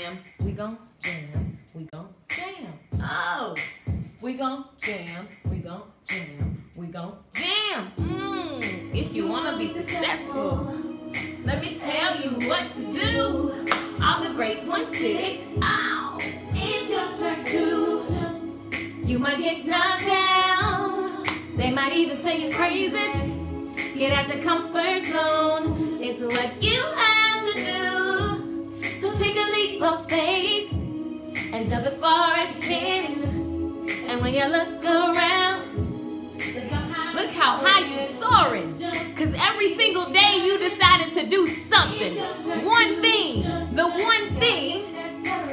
jam. We gon' jam. We gon' jam. Oh, we gon' jam. We gon' jam. We gon' jam. If you wanna be successful, let me tell you what to do. All the great ones did it. Ow, it's your turn to jump. You might get knocked down. They might even say you're crazy. Get out your comfort zone. It's what you have to do. So take a leap of faith and jump as far as you can. And when you look around, look how high you're soaring. Because every single day you decided to do something. One thing, the one thing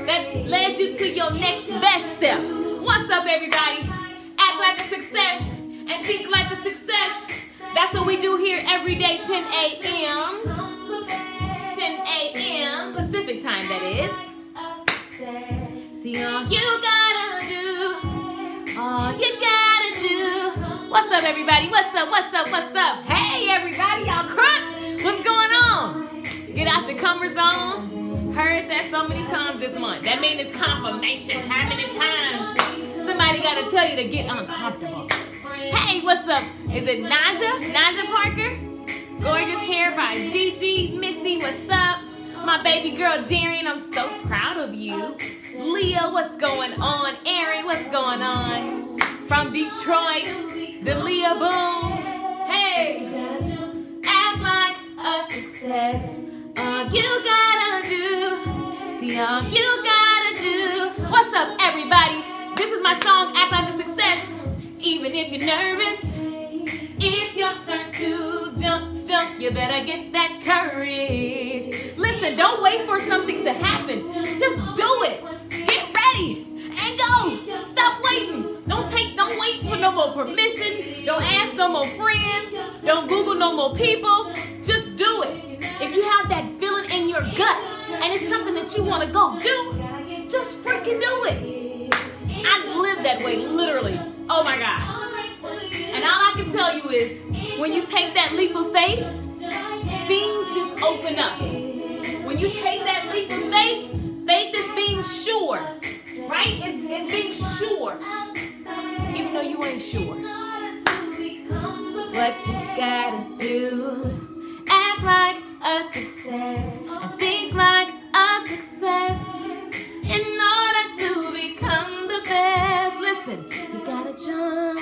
that led you to your next best step. What's up, everybody? Act like a success and think like a success. That's what we do here every day, 10 a.m. 10 a.m. Pacific time, that is. See, all you gotta do, all you gotta do. What's up, everybody? What's up, what's up, what's up? Hey, everybody, y'all crunk. What's going on? Get out your comfort zone. Heard that so many times this month. That means it's confirmation. How many times somebody gotta tell you to get uncomfortable? Hey, what's up? Is it Naja Parker? Gorgeous hair by Gigi. Misty, what's up? My baby girl Darian, I'm so proud of you. Leah, what's going on? Aaron, what's going on? From Detroit, the Leah Boom. Hey, act like a success. All you gotta do. See, all you gotta do. What's up, everybody? This is my song, Act Like a Success. Even if you're nervous, it's your turn to jump, jump. You better get that courage. Listen, don't wait for something to happen. Just do it. Get ready and go. Stop waiting. Don't wait for no more permission. Don't ask no more friends. Don't Google no more people. Just do it. If you have that feeling in your gut and it's something that you want to go do, just freaking do it. I live that way, literally. Oh my God. And all I can tell you is, when you take that leap of faith, things just open up. When you take that leap of faith, faith is being sure, right? It's being sure, even though you ain't sure. What you gotta do, act like a success and think like a success in order to become the best. Listen, you gotta jump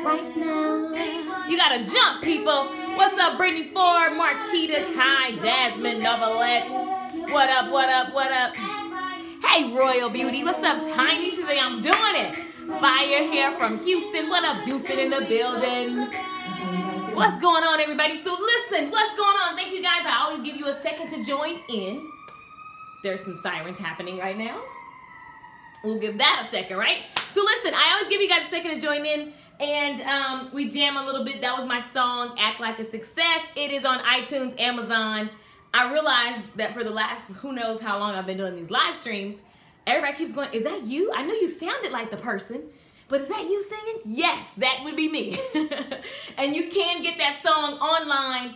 right now. You gotta jump, people. What's up, Brittany Ford, Marquita, Kai, Jasmine, Novelette? What up, what up, what up? Hey, Royal Beauty. What's up, Tiny? She's like, I'm doing it. Fire here from Houston. What up, Houston in the building? What's going on, everybody? So listen, what's going on? Thank you, guys. I always give you a second to join in. There's some sirens happening right now. We'll give that a second, right? So listen, I always give you guys a second to join in, and we jam a little bit. That was my song, Act Like a Success. It is on iTunes, Amazon. I realized that for the last, who knows how long I've been doing these live streams, everybody keeps going, is that you? I know you sounded like the person, but is that you singing? Yes, that would be me. And you can get that song online.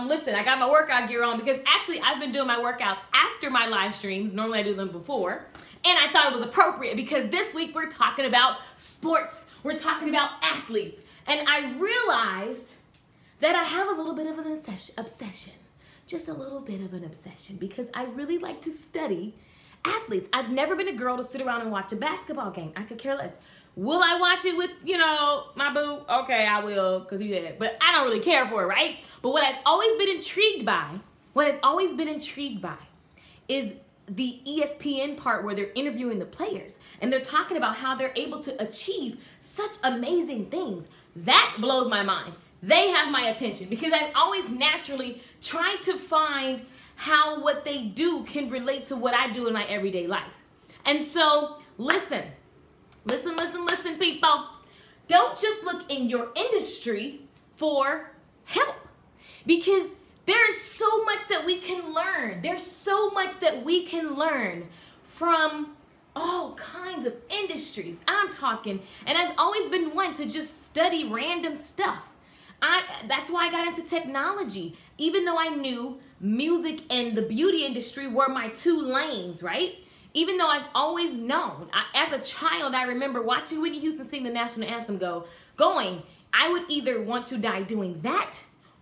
Listen, I got my workout gear on because actually I've been doing my workouts after my live streams. Normally I do them before. And I thought it was appropriate because this week we're talking about sports. We're talking about athletes. And I realized that I have a little bit of an obsession. Just a little bit of an obsession because I really like to study athletes. I've never been a girl to sit around and watch a basketball game. I could care less. Will I watch it with, my boo? Okay, I will, because he's dead. But I don't really care for it, right? But what I've always been intrigued by, is the ESPN part where they're interviewing the players. And they're talking about how they're able to achieve such amazing things. That blows my mind. They have my attention because I've always naturally tried to find how what they do can relate to what I do in my everyday life. And so, listen, people. Don't just look in your industry for help because there's so much that we can learn. There's so much that we can learn from all kinds of industries. I'm talking, and I've always been one to just study random stuff. That's why I got into technology, even though I knew music and the beauty industry were my two lanes, right? Even though I've always known, as a child, I remember watching Whitney Houston sing the national anthem going, I would either want to die doing that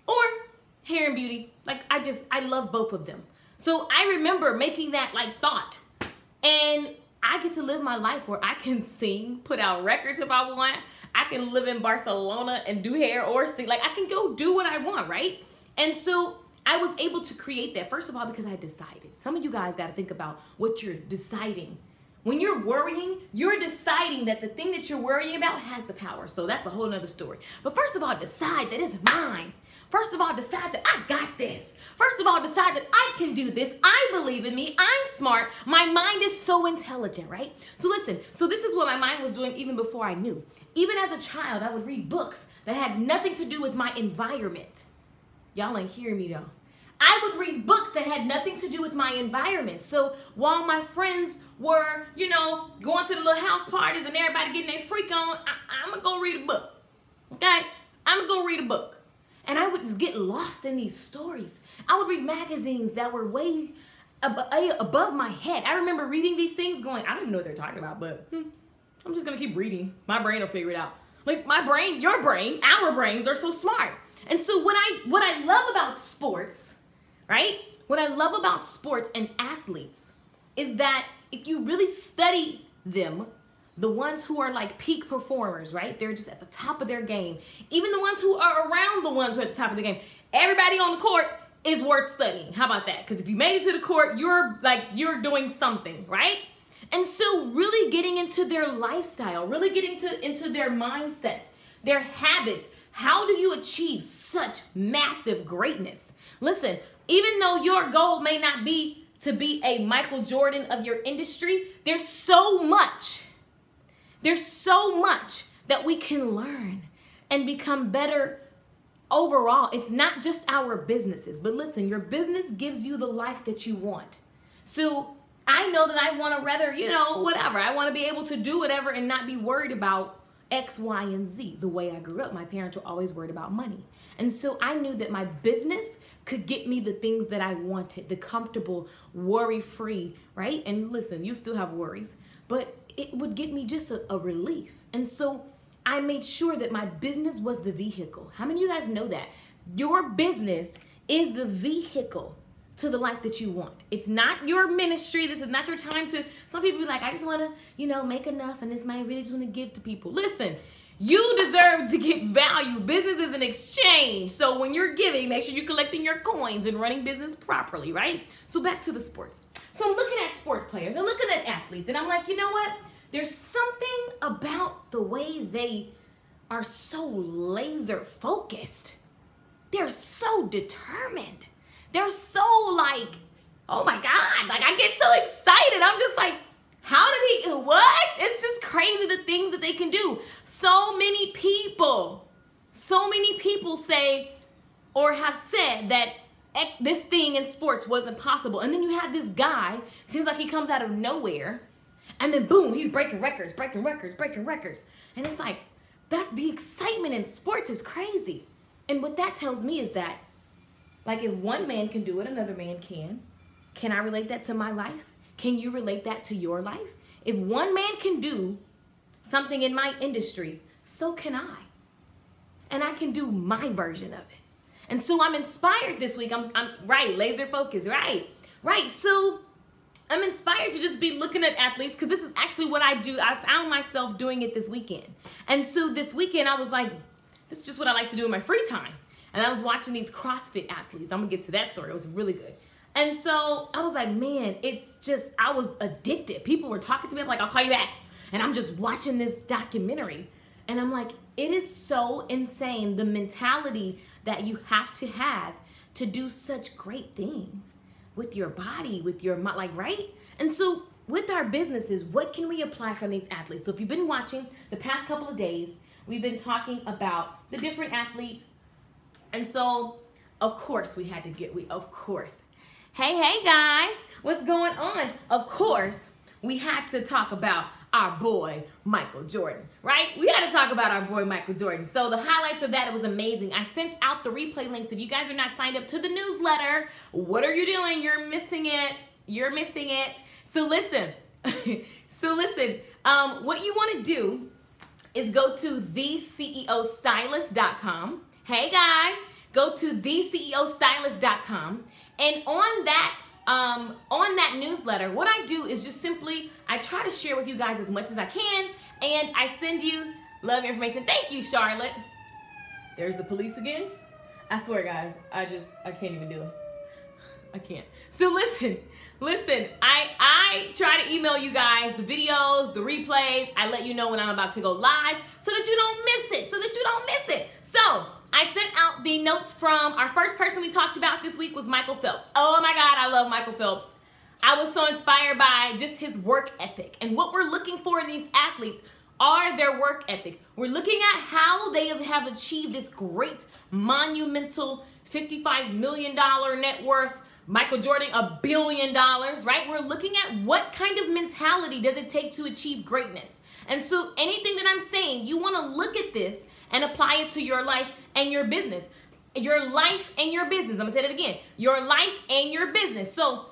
or hair and beauty. Like, I love both of them. So I remember making that like thought, and I get to live my life where I can sing, put out records if I want. I can live in Barcelona and do hair or sing. Like, I can go do what I want, right? And so I was able to create that, first of all, because I decided. Some of you guys got to think about what you're deciding. When you're worrying, you're deciding that the thing that you're worrying about has the power. So that's a whole nother story. But first of all, decide that it's mine. First of all, decide that I got this. First of all, decide that I can do this. I believe in me. I'm smart. My mind is so intelligent, right? So listen, so this is what my mind was doing even before I knew. Even as a child, I would read books that had nothing to do with my environment. Y'all ain't hearing me though. I would read books that had nothing to do with my environment. So while my friends were, you know, going to the little house parties and everybody getting their freak on, I'm going to go read a book. Okay? I'm going to go read a book. And I would get lost in these stories. I would read magazines that were way above my head. I remember reading these things going, I don't even know what they're talking about, but I'm just going to keep reading. My brain will figure it out. Like, my brain, your brain, our brains are so smart. And so what I love about sports, right? What I love about sports and athletes is that if you really study them, the ones who are like peak performers, right? They're just at the top of their game. Even the ones who are around the ones who are at the top of the game. Everybody on the court is worth studying. How about that? Because if you made it to the court, you're doing something, right? And so really getting into their lifestyle, really getting into their mindsets, their habits. How do you achieve such massive greatness? Listen, even though your goal may not be to be a Michael Jordan of your industry, there's so much that we can learn and become better overall. It's not just our businesses, but listen, your business gives you the life that you want. So I know that I want to rather, whatever. I want to be able to do whatever and not be worried about X, Y, and Z. The way I grew up, my parents were always worried about money. And so I knew that my business could get me the things that I wanted, the comfortable, worry-free, right? And listen, you still have worries, but it would get me just a relief. And so I made sure that my business was the vehicle. How many of you guys know that? Your business is the vehicle to the life that you want. It's not your ministry. This is not your time to, some people be like, I just want to, make enough and this is my really want to give to people. Listen, you deserve to get value. Business is an exchange. So when you're giving, make sure you're collecting your coins and running business properly, right? So back to the sports. So I'm looking at sports players, I'm looking at athletes, and I'm like, you know what? There's something about the way they are so laser focused. They're so determined. They're so like, oh my God, like I get so excited. I'm just like, how did what? It's just crazy the things that they can do. So many people say or have said that this thing in sports wasn't possible. And then you have this guy, seems like he comes out of nowhere, and then boom, he's breaking records. And it's like, the excitement in sports is crazy. And what that tells me is that, like, if one man can do it, another man can. Can I relate that to my life? Can you relate that to your life? If one man can do something in my industry, so can I. And I can do my version of it. And so I'm inspired this week. I'm right, laser focus, right. So I'm inspired to just be looking at athletes because this is actually what I do. I found myself doing it this weekend. And so this weekend I was like, this is just what I like to do in my free time. And I was watching these CrossFit athletes. I'm gonna get to that story. It was really good. And so I was like, man, it's just, I was addicted. People were talking to me. I'm like, I'll call you back. And I'm just watching this documentary. And I'm like, it is so insane, the mentality that you have to do such great things with your body, with your mind, like, right? And so with our businesses, what can we apply from these athletes? So if you've been watching the past couple of days, we've been talking about the different athletes. And so, of course, Hey guys, what's going on? Of course, we had to talk about our boy, Michael Jordan, right? We got to talk about our boy, Michael Jordan. So the highlights of that, it was amazing. I sent out the replay links. If you guys are not signed up to the newsletter, what are you doing? You're missing it. You're missing it. So listen, what you want to do is go to theceostylist.com. Hey guys, go to theceostylist.com, and on that newsletter, what I do is just simply, I try to share with you guys as much as I can, and I send you love information. Thank you, Charlotte. There's the police again. I swear, guys, I can't even do it. I can't. So listen, I try to email you guys the videos, the replays. I let you know when I'm about to go live so that you don't miss it, So I sent out the notes from our first person we talked about this week was Michael Phelps. Oh my God, I love Michael Phelps. I was so inspired by just his work ethic. And what we're looking for in these athletes are their work ethic. We're looking at how they have achieved this great, monumental $55 million net worth. Michael Jordan, $1 billion, right? We're looking at what kind of mentality does it take to achieve greatness. And so anything that I'm saying, you want to look at this and apply it to your life and your business. Your life and your business. I'm going to say that again. Your life and your business. So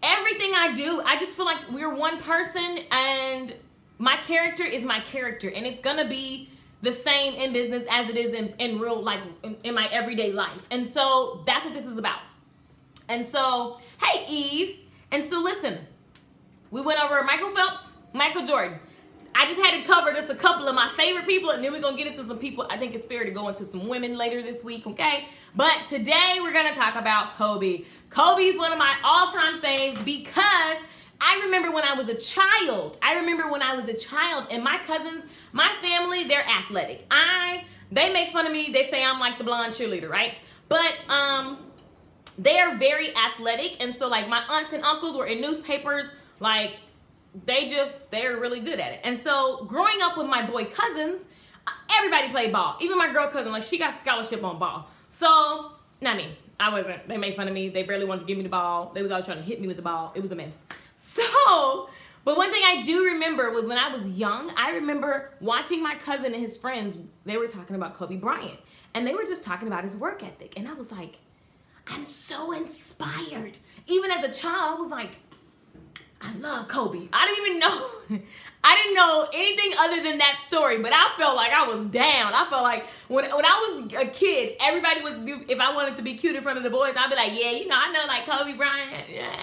everything I do, I just feel like we're one person, and my character is my character, and it's going to be the same in business as it is in real life, in my everyday life. And so that's what this is about. And so, hey, Eve. And so listen, we went over Michael Phelps, Michael Jordan. I just had to cover just a couple of my favorite people, and then we're going to get into some people. I think it's fair to go into some women later this week, okay? But today we're going to talk about Kobe. Kobe's one of my all-time faves because I remember when I was a child. And my cousins, my family, they're athletic. They make fun of me. They say I'm like the blonde cheerleader, right? But they are very athletic, and so like my aunts and uncles were in newspapers, like they're really good at it. And so growing up with my boy cousins, everybody played ball. Even my girl cousin, like she got scholarship on ball. So, not me. I wasn't. They made fun of me. They barely wanted to give me the ball. They was always trying to hit me with the ball. It was a mess. So, but one thing I do remember was when I was young, I remember watching my cousin and his friends, they were talking about Kobe Bryant. And they were just talking about his work ethic. And I was like, I'm so inspired. Even as a child, I was like, I love Kobe. I didn't know anything other than that story, but I felt like I was down. I felt like when I was a kid, everybody would do, if I wanted to be cute in front of the boys, I'd be like, yeah, you know, I know like Kobe Bryant, yeah.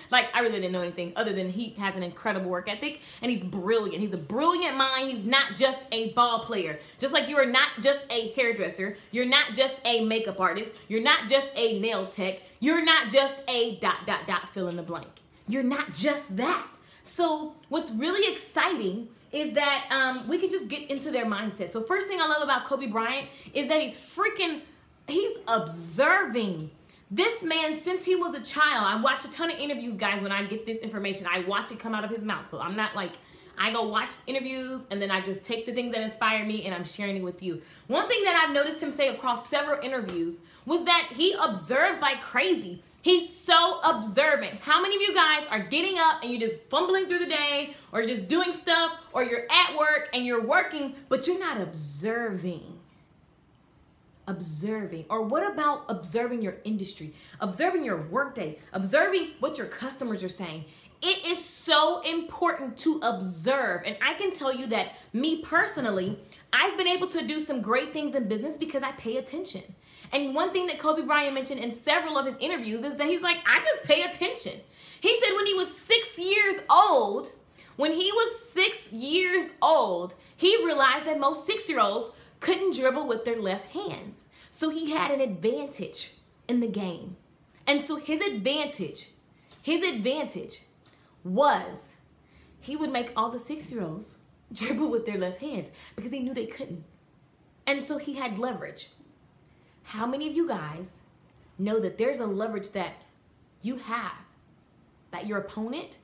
Like, I really didn't know anything other than he has an incredible work ethic, and he's brilliant. He's a brilliant mind. He's not just a ball player. Just like you are not just a hairdresser. You're not just a makeup artist. You're not just a nail tech. You're not just a ... fill in the blank. You're not just that. So what's really exciting is that we can just get into their mindset. So first thing I love about Kobe Bryant is that he's observing. This man, since he was a child, I watch a ton of interviews, guys. When I get this information, I watch it come out of his mouth. So I'm not like, I go watch interviews and then I just take the things that inspire me and I'm sharing it with you. One thing that I've noticed him say across several interviews was that he observes like crazy. He's so observant. How many of you guys are getting up and you're just fumbling through the day, or you're just doing stuff, or you're at work and you're working, but you're not observing? Or what about observing your industry, observing your workday, observing what your customers are saying? It is so important to observe. And I can tell you that me personally, I've been able to do some great things in business because I pay attention. And one thing that Kobe Bryant mentioned in several of his interviews is that he's like, I just pay attention. He said when he was 6 years old, he realized that most 6-year-olds couldn't dribble with their left hands. So he had an advantage in the game. And so his advantage was he would make all the 6-year-olds dribble with their left hands because he knew they couldn't. And so he had leverage. How many of you guys know that there's a leverage that you have that your opponent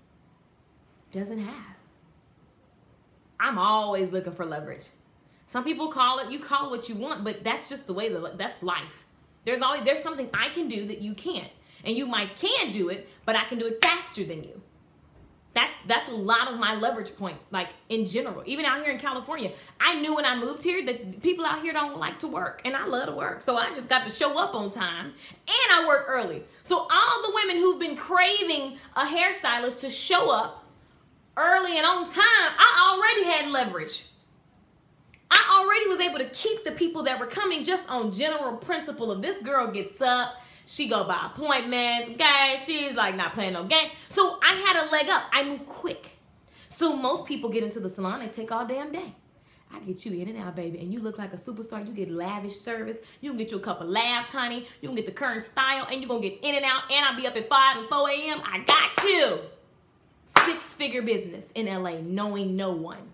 doesn't have? I'm always looking for leverage. Some people call it, you call it what you want, but that's just the way that's life. There's something I can do that you can't. And you can do it, but I can do it faster than you. That's a lot of my leverage point, like in general. Even out here in California, I knew when I moved here that people out here don't like to work, and I love to work. So I just got to show up on time, and I work early. So all the women who've been craving a hairstylist to show up early and on time, I already had leverage. I already was able to keep the people that were coming just on general principle of this girl gets up, she go by appointments, okay? She's like not playing no game. So I had a leg up. I move quick. So most people get into the salon, they take all damn day. I get you in and out, baby, and you look like a superstar. You get lavish service. You can get you a couple laughs, honey. You can get the current style, and you're going to get in and out, and I'll be up at 5 and 4 a.m. I got you. 6-figure business in LA, knowing no one.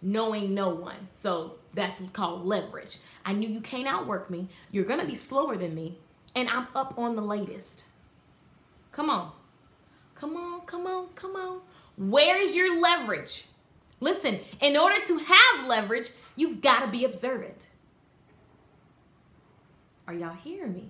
Knowing no one. So that's called leverage. I knew you can't outwork me. You're going to be slower than me. And I'm up on the latest. Come on. Come on, come on, come on. Where is your leverage? Listen, in order to have leverage, you've got to be observant. Are y'all hearing me?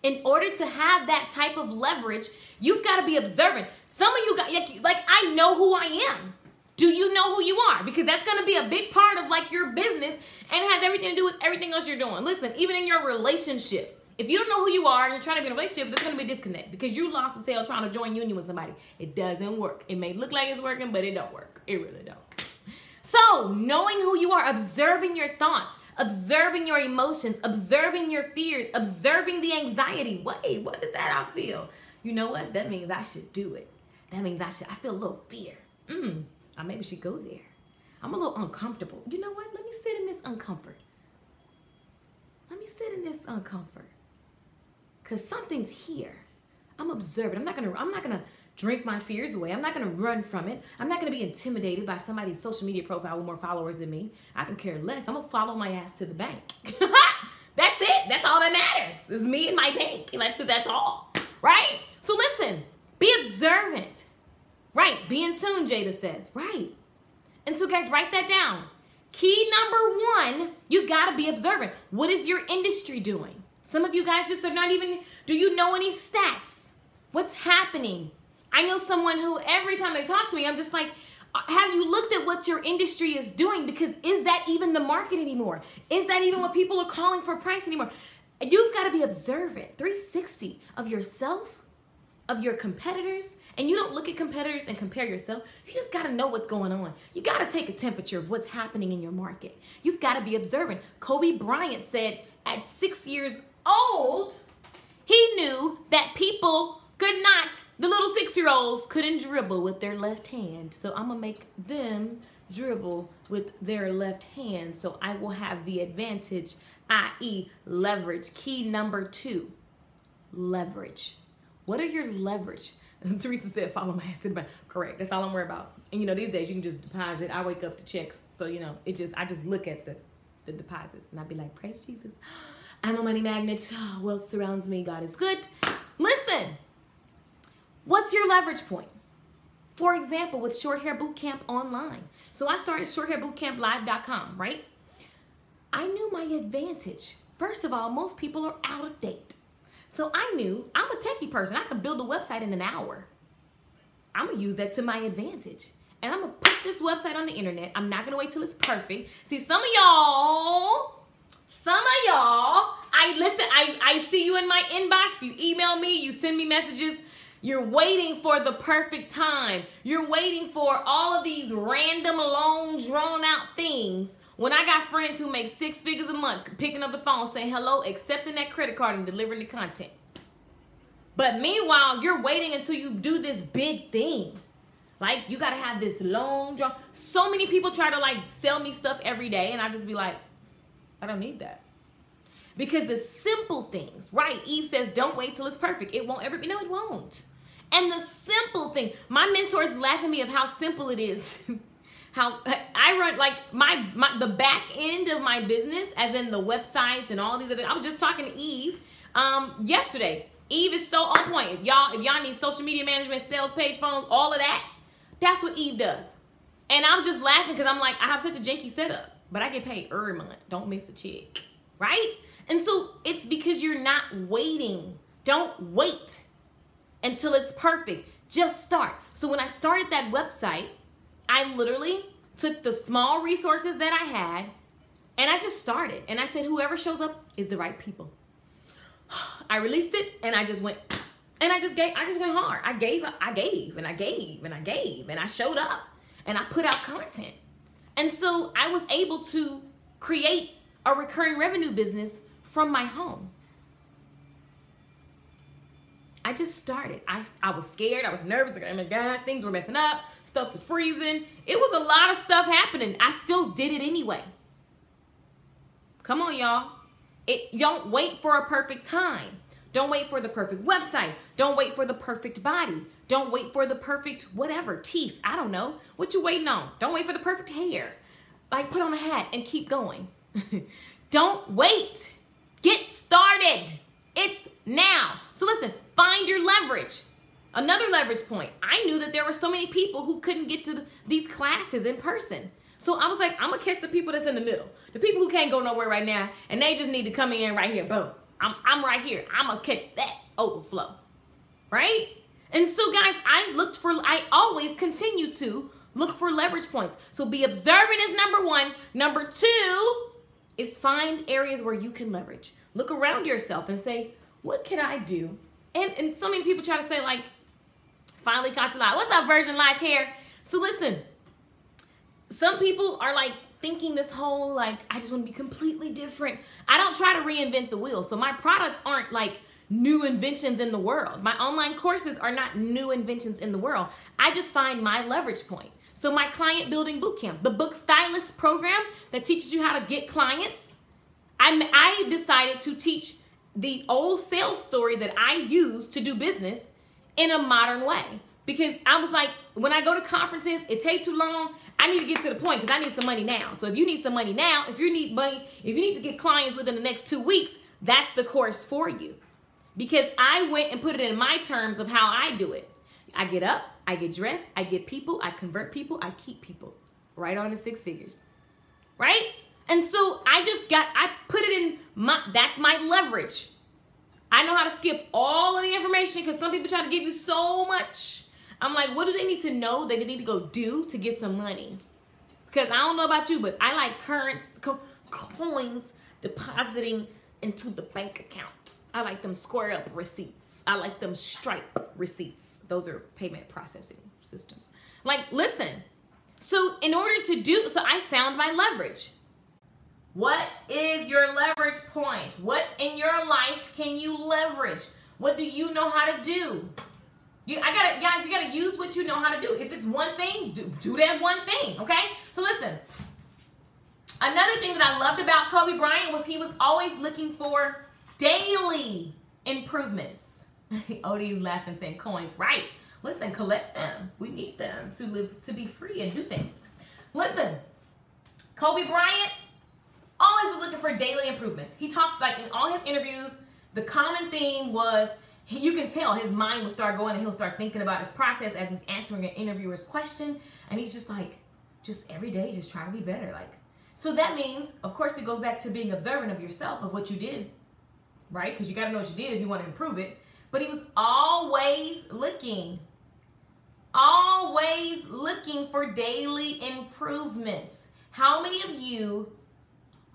In order to have that type of leverage, you've got to be observant. Some of you got, like, I know who I am. Do you know who you are? Because that's going to be a big part of like your business, and it has everything to do with everything else you're doing. Listen, even in your relationship, if you don't know who you are and you're trying to be in a relationship, there's going to be a disconnect because you lost the sale trying to join union with somebody. It doesn't work. It may look like it's working, but it don't work. It really don't. So knowing who you are, observing your thoughts, observing your emotions, observing your fears, observing the anxiety. Wait, what is that I feel? You know what? That means I should do it. That means I feel a little fear. I maybe should go there. I'm a little uncomfortable. You know what? Let me sit in this uncomfort. Let me sit in this uncomfort. Because something's here. I'm observant. I'm not gonna drink my fears away. I'm not gonna run from it. I'm not gonna be intimidated by somebody's social media profile with more followers than me. I can care less. I'm gonna follow my ass to the bank. That's it. That's all that matters. Is me and my bank. That's all. Right? So listen, be observant. Right. Be in tune, Jada says. Right. And so guys, write that down. Key number 1, you gotta be observant. What is your industry doing? Some of you guys just are not even, do you know any stats? What's happening? I know someone who every time they talk to me, I'm just like, have you looked at what your industry is doing? Because is that even the market anymore? Is that even what people are calling for price anymore? You've got to be observant, 360 of yourself, of your competitors. And you don't look at competitors and compare yourself. You just got to know what's going on. You got to take a temperature of what's happening in your market. You've got to be observant. Kobe Bryant said at 6 years old, he knew that people could not, the little 6-year-olds couldn't dribble with their left hand. So I'm going to make them dribble with their left hand. So I will have the advantage, i.e. leverage. Key number 2, leverage. What are your leverage? Teresa said, follow my ass to the bank. Correct. That's all I'm worried about. And you know, these days you can just deposit. I wake up to checks. So, you know, I just look at the deposits and I'd be like, praise Jesus. I'm a money magnet. Oh, wealth surrounds me. God is good. Listen, what's your leverage point? For example, with Short Hair Bootcamp online. So I started shorthairbootcamplive.com, right? I knew my advantage. First of all, most people are out of date. So I knew I'm a techie person. I could build a website in an hour. I'm going to use that to my advantage. And I'm going to put this website on the internet. I'm not going to wait till it's perfect. See, some of y'all, I see you in my inbox. You email me. You send me messages. You're waiting for the perfect time. You're waiting for all of these random, long, drawn-out things. When I got friends who make 6 figures a month, picking up the phone, saying hello, accepting that credit card, and delivering the content. But meanwhile, you're waiting until you do this big thing. Like, you got to have this long draw. So many people try to, like, sell me stuff every day, and I just be like, I don't need that. Because the simple things, right? Eve says, don't wait till it's perfect. It won't ever be. No, it won't. And the simple thing, my mentors laugh at me of how simple it is. How I run, like, the back end of my business, as in the websites and all these other, I was just talking to Eve yesterday. Eve is so on point. If y'all need social media management, sales page, phones, all of that, that's what Eve does. And I'm just laughing because I'm like, I have such a janky setup, but I get paid every month. Don't miss a check, right? And so it's because you're not waiting. Don't wait until it's perfect. Just start. So when I started that website, I literally took the small resources that I had and I just started. And I said, whoever shows up is the right people. I released it and I just went, and I just went hard. I gave, and I showed up and I put out content. And so I was able to create a recurring revenue business from my home. I just started. I was scared. I was nervous. Like, oh my God, things were messing up. Stuff was freezing. It was a lot of stuff happening. I still did it anyway. Come on, y'all. Don't wait for a perfect time. Don't wait for the perfect website. Don't wait for the perfect body. Don't wait for the perfect whatever, teeth. I don't know. What you waiting on? Don't wait for the perfect hair. Like, put on a hat and keep going. Don't wait. Get started. It's now. So listen, find your leverage. Another leverage point. I knew that there were so many people who couldn't get to these classes in person. So I was like, I'm going to catch the people that's in the middle. The people who can't go nowhere right now, and they just need to come in right here. Boom. I'm right here. I'm going to catch that overflow. Right? And so, guys, I always continue to look for leverage points. So be observant is number one. Number two is find areas where you can leverage. Look around yourself and say, what can I do? And so many people try to say, like, finally caught you live. What's up, Virgin Life here? So listen, some people are like thinking this whole, like, I just want to be completely different. I don't try to reinvent the wheel. So my products aren't like new inventions in the world. My online courses are not new inventions in the world. I just find my leverage point. So my client building bootcamp, the book stylist program that teaches you how to get clients, I decided to teach the old sales story that I use to do business in a modern way. Because I was like, when I go to conferences, it takes too long. I need to get to the point because I need some money now. So if you need some money now, if you need to get clients within the next 2 weeks, that's the course for you. Because I went and put it in my terms of how I do it. I get up, I get dressed, I get people, I convert people, I keep people. Right on to 6 figures. Right? And so I put it in that's my leverage. I know how to skip all of the information because some people try to give you so much. I'm like, what do they need to know that they need to go do to get some money? Because I don't know about you, but I like coins depositing into the bank account. I like them square up receipts. I like them stripe receipts. Those are payment processing systems. Like, listen. So in order to do, so I found my leverage. What is your leverage point? What in your life can you leverage? What do you know how to do? Guys, you gotta use what you know how to do. If it's one thing, do that one thing, okay? So listen, another thing that I loved about Kobe Bryant was he was always looking for daily improvements. Odie's laughing saying coins, right? Listen, collect them. We need them to be free and do things. Listen, Kobe Bryant always was looking for daily improvements. He talks, like, in all his interviews, the common theme was, you can tell his mind will start going and he'll start thinking about his process as he's answering an interviewer's question. And he's just like, just every day, just trying to be better. Like, so that means, of course, it goes back to being observant of yourself, of what you did, right? Because you got to know what you did if you want to improve it. But he was always looking for daily improvements. How many of you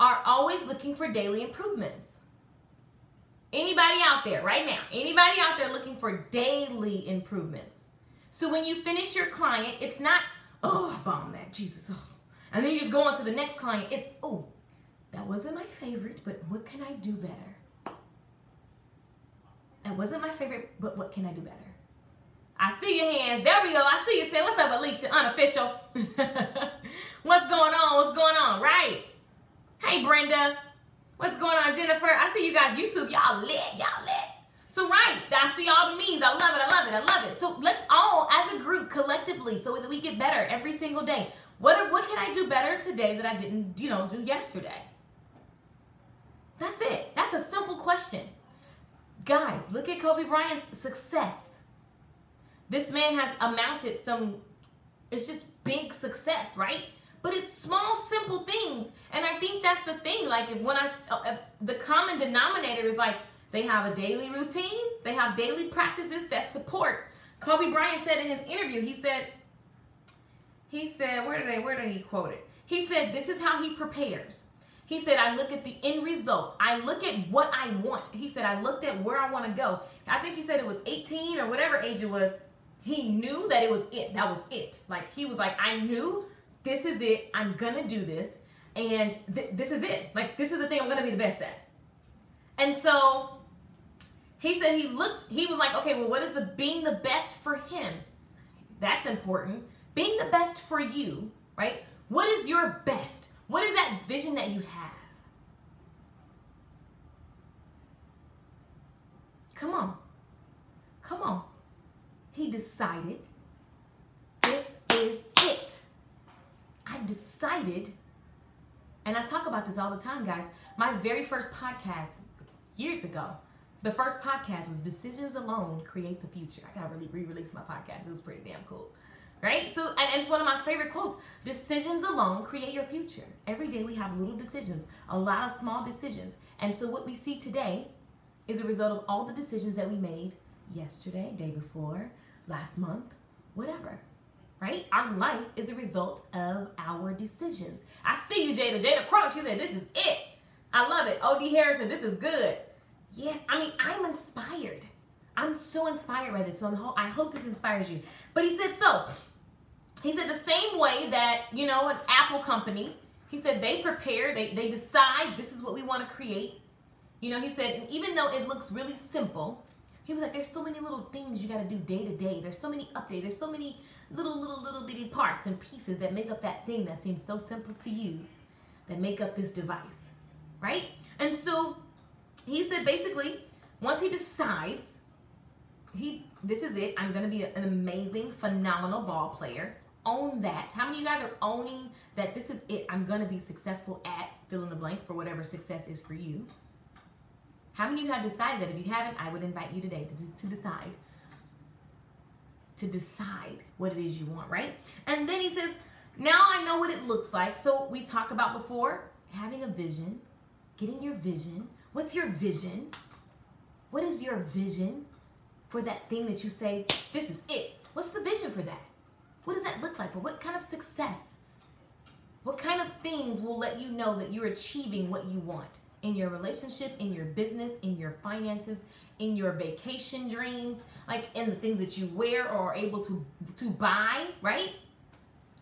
are always looking for daily improvements? Anybody out there right now? Anybody out there looking for daily improvements? So when you finish your client, it's not, oh, I bombed that, Jesus. Oh. And then you just go on to the next client. It's, oh, that wasn't my favorite, but what can I do better? That wasn't my favorite, but what can I do better? I see your hands. There we go. I see you saying, what's up, Alicia? Unofficial. What's going on? What's going on? Right. Hey, Brenda. What's going on, Jennifer? I see you guys YouTube. Y'all lit. Y'all lit. So, right. I see all the memes. I love it. I love it. I love it. So, let's all, as a group, collectively, so that we get better every single day. What can I do better today that I didn't, do yesterday? That's it. That's a simple question. Guys, look at Kobe Bryant's success. This man has amounted it's just big success, right? But it's small, simple things. And I think that's the thing. Like, the common denominator is like, they have a daily routine. They have daily practices that support Kobe Bryant said in his interview, he said, where did he quote it? He said, this is how he prepares. He said, I look at the end result. I look at what I want. He said, I looked at where I want to go. I think he said it was 18 or whatever age it was. He knew that it was it. That was it. Like, he was like, I knew this is it. I'm going to do this. And this is it. Like, this is the thing I'm going to be the best at. And so he said he was like, okay, well, what is being the best for him? That's important. Being the best for you, right? What is your best? What is that vision that you have? Come on. Come on. He decided, this is it. I've decided, and I talk about this all the time, guys. My very first podcast years ago, the first podcast was Decisions Alone Create the Future. I gotta really re-release my podcast. It was pretty damn cool. Right? So, and it's one of my favorite quotes. Decisions alone create your future. Every day we have little decisions, a lot of small decisions. And so what we see today is a result of all the decisions that we made yesterday, day before, last month, whatever. Right? Our life is a result of our decisions. I see you, Jada. Jada Crunk, she said, this is it. I love it. O.D. Harris said, this is good. Yes, I mean, I'm inspired. I'm so inspired by this. So I hope this inspires you. But he said, the same way that, you know, an Apple company, he said they prepare, they decide this is what we want to create. You know, he said, and even though it looks really simple, he was like, there's so many little things you got to do day to day. There's so many updates. There's so many little bitty parts and pieces that make up that thing that seems so simple to use, that make up this device, right? And so he said basically, once he decides, this is it, I'm going to be an amazing, phenomenal ball player. Own that. How many of you guys are owning that this is it? I'm going to be successful at fill in the blank for whatever success is for you. How many of you have decided that? If you haven't, I would invite you today to decide. To decide what it is you want, right? And then he says, now I know what it looks like. So we talked about before, having a vision, getting your vision. What's your vision? What is your vision for that thing that you say, this is it? What's the vision for that? What does that look like? Or what kind of success? What kind of things will let you know that you're achieving what you want in your relationship, in your business, in your finances, in your vacation dreams, like in the things that you wear or are able to buy, right?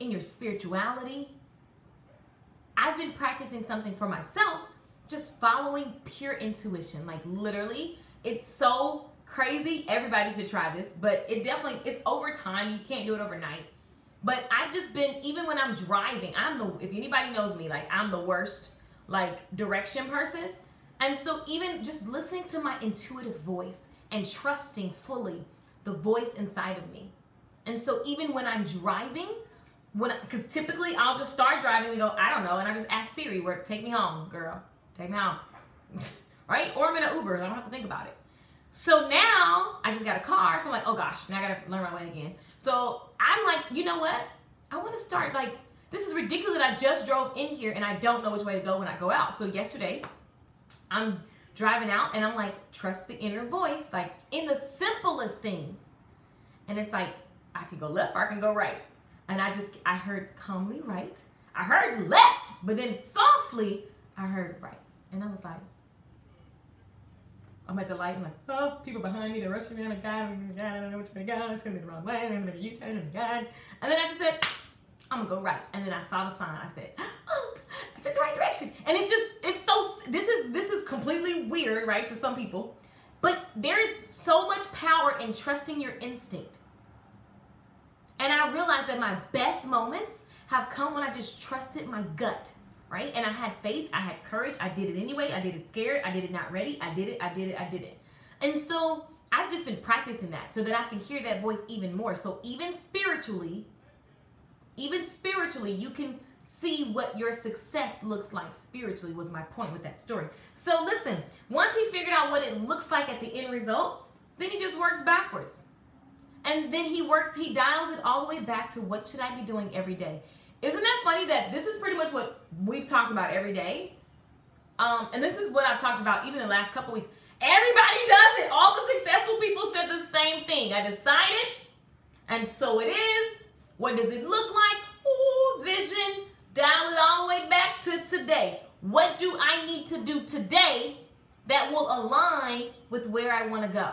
In your spirituality. I've been practicing something for myself, just following pure intuition. Like literally, it's so crazy. Everybody should try this, but it's over time. You can't do it overnight. But I've just been, even when I'm driving, if anybody knows me, like I'm the worst, like direction person. And so even just listening to my intuitive voice and trusting fully the voice inside of me. And so even when I'm driving, because typically I'll just start driving and go, I don't know. And I just ask Siri, take me home, girl. Take me home. Right? Or I'm in an Uber. I don't have to think about it. So now I just got a car. So I'm like, oh gosh, now I got to learn my way again. So I'm like, you know what? I want to start this is ridiculous that I just drove in here and I don't know which way to go when I go out. So yesterday I'm driving out and I'm like, trust the inner voice, like in the simplest things. And it's like, I can go left or I can go right. And I heard calmly right. I heard left, but then softly I heard right. And I was like, I'm at the light, I'm like, oh, people behind me, they're rushing me, oh my God, I don't know which way to go, it's gonna be the wrong way, I'm gonna make a U-turn, oh my God. And then I just said, I'm gonna go right. And then I saw the sign, I said, oh, I took the right direction. And this is completely weird, right, to some people. But there is so much power in trusting your instinct. And I realized that my best moments have come when I just trusted my gut. Right? And I had faith, I had courage, I did it anyway, I did it scared, I did it not ready, I did it. And so I've just been practicing that so that I can hear that voice even more. So even spiritually, you can see what your success looks like spiritually, was my point with that story. So listen, once he figured out what it looks like at the end result, then he just works backwards. And then he dials it all the way back to what should I be doing every day. Isn't that funny that this is pretty much what we've talked about every day? And this is what I've talked about even the last couple weeks. Everybody does it. All the successful people said the same thing. I decided And so it is. What does it look like? Ooh, vision. Dial it all the way back to today. What do I need to do today that will align with where I want to go?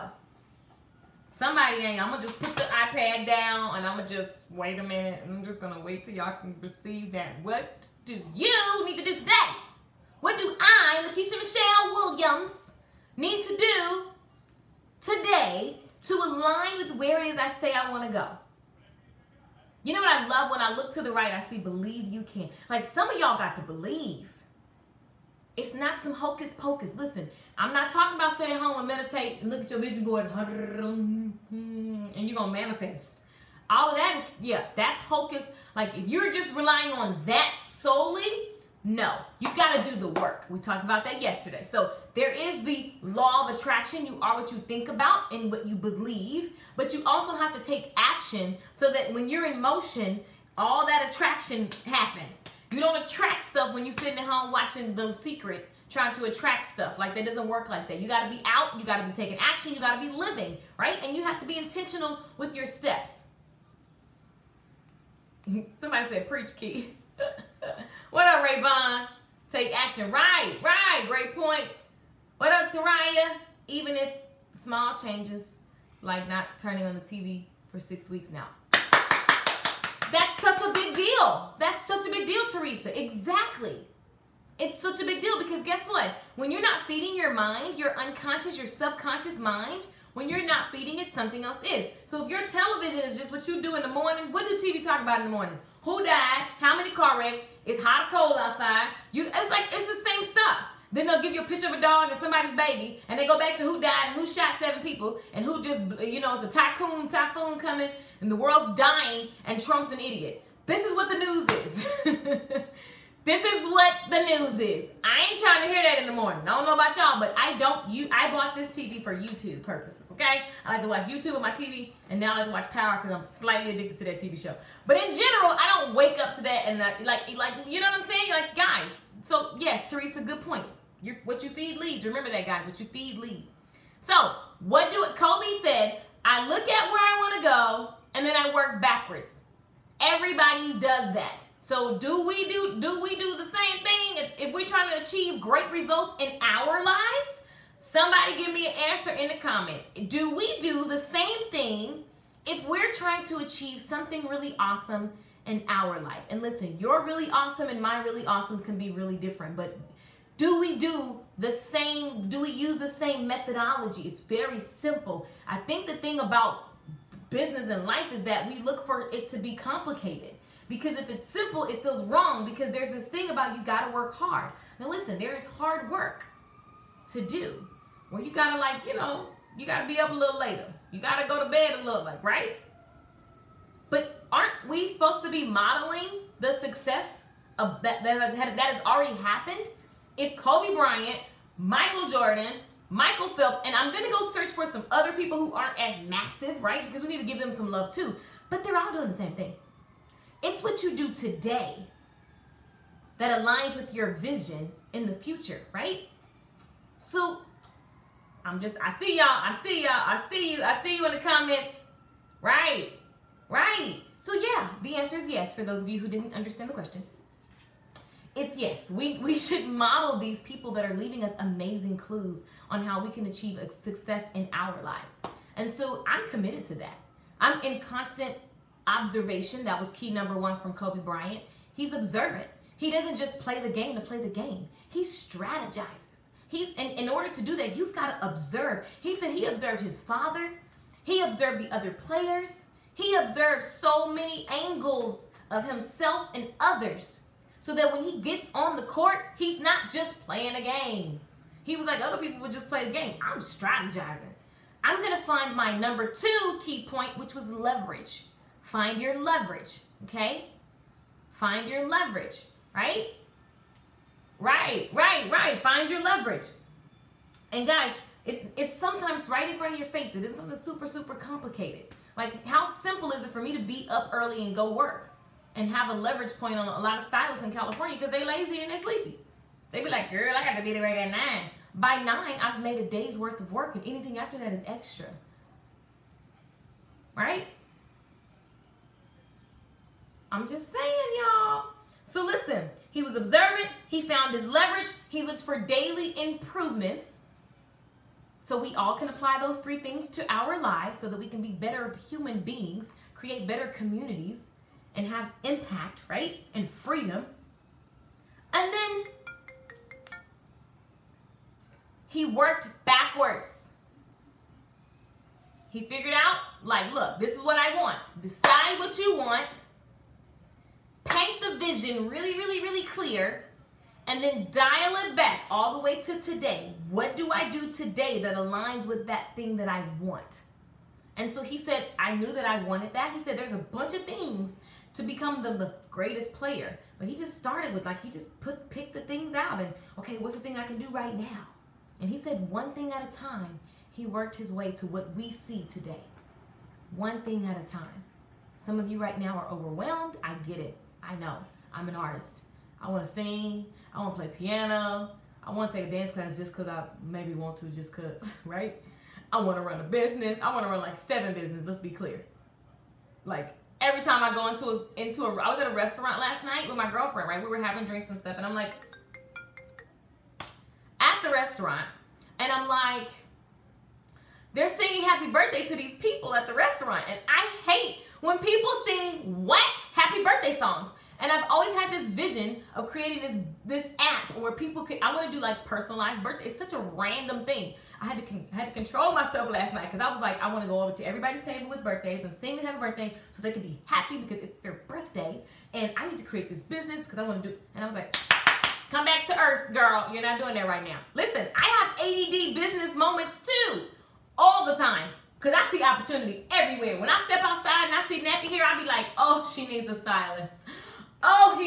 Somebody ain't. I'm going to just put the iPad down and I'm going to just wait a minute. I'm just going to wait till y'all can receive that. What do you need to do today? What do I, Lakeisha Michelle Williams, need to do today to align with where it is I say I want to go? You know what I love? When I look to the right, I see believe you can. Like, some of y'all got to believe. It's not some hocus pocus. Listen, I'm not talking about sitting home and meditate and look at your vision board and you're going to manifest. All of that is, yeah, that's hocus. Like, if you're just relying on that solely, no. You've got to do the work. We talked about that yesterday. So there is the law of attraction. You are what you think about and what you believe. But you also have to take action so that when you're in motion, all that attraction happens. You don't attract stuff when you're sitting at home watching The Secret, trying to attract stuff. Like, that doesn't work like that. You got to be out. You got to be taking action. You got to be living, right? And you have to be intentional with your steps. Somebody said, preach, Key. What up, Rayvon? Take action. Right. Great point. What up, Taraya? Even if small changes, like not turning on the TV for 6 weeks now. That's such a big deal. That's such a big deal, Teresa. Exactly. It's such a big deal because guess what? When you're not feeding your mind, your unconscious, your subconscious mind, when you're not feeding it, something else is. So if your television is just what you do in the morning, what do TV talk about in the morning? Who died? How many car wrecks? It's hot or cold outside. It's the same stuff. Then they'll give you a picture of a dog and somebody's baby, and they go back to who died and who shot 7 people, and who just, it's a typhoon coming, and the world's dying, and Trump's an idiot. This is what the news is. This is what the news is. I ain't trying to hear that in the morning. I don't know about y'all, but I bought this TV for YouTube purposes, okay? I like to watch YouTube on my TV, and now I like to watch Power because I'm slightly addicted to that TV show. But in general, I don't wake up to that and like you know what I'm saying? Like, guys, so yes, Teresa, good point. What you feed leads. Remember that, guys. What you feed leads. So, Kobe said, I look at where I want to go, and then I work backwards. Everybody does that. So do we do the same thing if we're trying to achieve great results in our lives? Somebody give me an answer in the comments. Do we do the same thing if we're trying to achieve something really awesome in our life? And listen, your really awesome and my really awesome can be really different, but do we use the same methodology? It's very simple. I think the thing about business and life is that we look for it to be complicated. Because if it's simple, it feels wrong, because there's this thing about you got to work hard. Now listen, there is hard work to do where you got to you got to be up a little later. You got to go to bed a little, right? But aren't we supposed to be modeling the success of that has already happened? If Kobe Bryant, Michael Jordan, Michael Phelps, and I'm going to go search for some other people who aren't as massive, right? Because we need to give them some love too. But they're all doing the same thing. It's what you do today that aligns with your vision in the future, right? So I see you in the comments. Right. So yeah, the answer is yes for those of you who didn't understand the question. It's yes. We should model these people that are leaving us amazing clues on how we can achieve a success in our lives. And so I'm committed to that. I'm in constant observation. That was key number 1 from Kobe Bryant. He's observant. He doesn't just play the game to play the game. He strategizes. In order to do that, you've got to observe. He said he observed his father. He observed the other players. He observed so many angles of himself and others, so that when he gets on the court, he's not just playing a game. He was like, other people would just play the game. I'm strategizing. I'm going to find my number 2 key point, which was leverage. Find your leverage, okay? Find your leverage, right? Right. Find your leverage. And guys, it's sometimes right in front of your face. It isn't something super, super complicated. Like, how simple is it for me to be up early and go work and have a leverage point on a lot of stylists in California because they lazy and they sleepy. They be like, girl, I got to be there at 9. By 9, I've made a day's worth of work, and anything after that is extra. Right? I'm just saying, y'all. So listen, he was observant. He found his leverage. He looked for daily improvements. So we all can apply those 3 things to our lives so that we can be better human beings, create better communities, and have impact, right? And freedom. And then he worked backwards. He figured out, like, look, this is what I want. Decide what you want. Paint the vision really, really, really clear. And then dial it back all the way to today. What do I do today that aligns with that thing that I want? And so he said, I knew that I wanted that. He said, there's a bunch of things to become the greatest player. But he just started with, like, he just picked the things out. And, okay, what's the thing I can do right now? And he said, one thing at a time, he worked his way to what we see today. One thing at a time. Some of you right now are overwhelmed. I get it. I know. I'm an artist. I want to sing. I want to play piano. I want to take a dance class just because I maybe want to, just because, right? I want to run a business. I want to run like 7 businesses. Let's be clear. Like, every time I go I was at a restaurant last night with my girlfriend, right? We were having drinks and stuff, and I'm like, at the restaurant, and I'm like, they're singing happy birthday to these people at the restaurant, and I hate when people sing whack happy birthday songs. And I've always had this vision of creating this app where people could, I want to do like personalized birthday. It's such a random thing. I had to control myself last night because I was like, I want to go over to everybody's table with birthdays and sing them happy birthday so they can be happy because it's their birthday. And I need to create this business because I want to do, and I was like, come back to earth, girl. You're not doing that right now. Listen, I have ADD business moments too, all the time. Because I see opportunity everywhere. When I step outside and I see nappy hair, I be like, oh, she needs a stylist. Oh,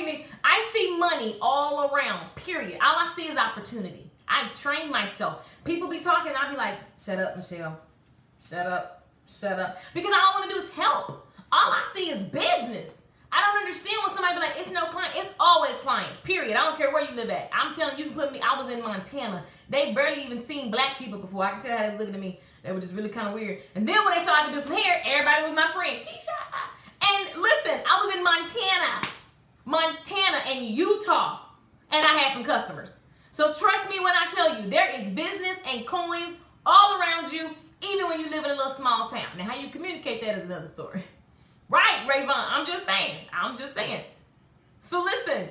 I see money all around, period. All I see is opportunity. I train myself. People be talking, I'll be like, shut up, Michelle. Shut up. Shut up. Because all I want to do is help. All I see is business. I don't understand when somebody be like, it's no client. It's always clients, period. I don't care where you live at. I'm telling you, you can put me, I was in Montana. They barely even seen black people before. I can tell how they were looking at me. They were just really kind of weird. And then when they saw I could do some hair, everybody was my friend. Keisha. And listen, I was in Montana and Utah, and I had some customers. So trust me when I tell you, there is business and coins all around you, even when you live in a little small town. Now, how you communicate that is another story. Right, Rayvon? I'm just saying. So listen,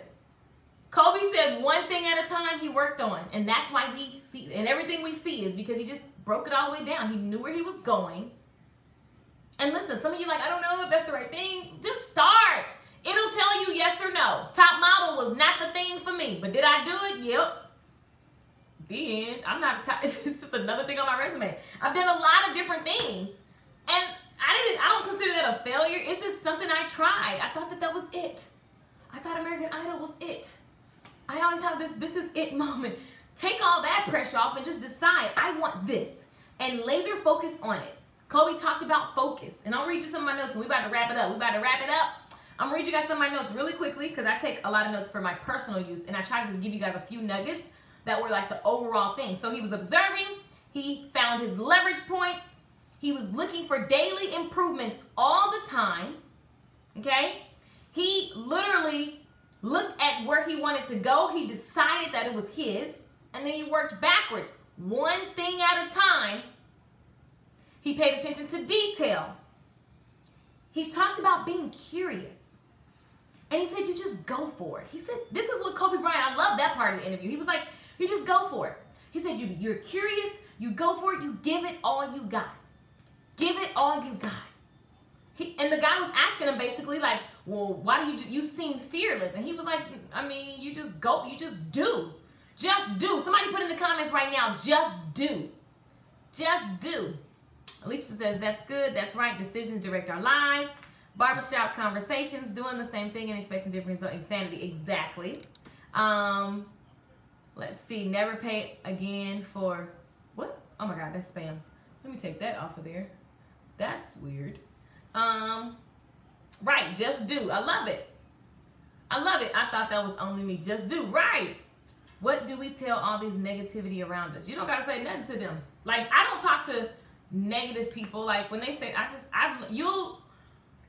Kobe said one thing at a time he worked on, and that's why we see, and everything we see is because he just broke it all the way down. He knew where he was going. And listen, some of you like, I don't know if that's the right thing. Just start. It'll tell you yes or no. Top model was not the thing for me, but did I do it? Yep. The end. I'm not a top. It's just another thing on my resume. I've done a lot of different things, and I don't consider that a failure. It's just something I tried. I thought that was it. I thought American Idol was it. I always have this is it moment. Take all that pressure off and just decide, I want this, and laser focus on it. Kobe talked about focus, and I'll read you some of my notes, and we're about to wrap it up. I'm gonna read you guys some of my notes really quickly because I take a lot of notes for my personal use, and I try to just give you guys a few nuggets that were like the overall thing. So he was observing, he found his leverage points, he was looking for daily improvements all the time, okay? He literally looked at where he wanted to go, he decided that it was his, and then he worked backwards, one thing at a time. He paid attention to detail. He talked about being curious. And he said, you just go for it. He said, this is what Kobe Bryant, I love that part of the interview. He was like, you just go for it. He said, you're curious, you go for it, you give it all you got. Give it all you got. And the guy was asking him basically like, well, why do you seem fearless? And he was like, I mean, you just go, you just do. Just do. Somebody put in the comments right now, just do. Just do. Alicia says, that's good, that's right. Decisions direct our lives. Barbershop conversations, doing the same thing and expecting different results. Insanity, exactly. Let's see, never pay again for, what? Oh my God, that's spam. Let me take that off of there. That's weird. Right, just do. I love it. I love it. I thought that was only me. Just do. Right. What do we tell all these negativity around us? You don't got to say nothing to them. Like, I don't talk to negative people. Like, when they say,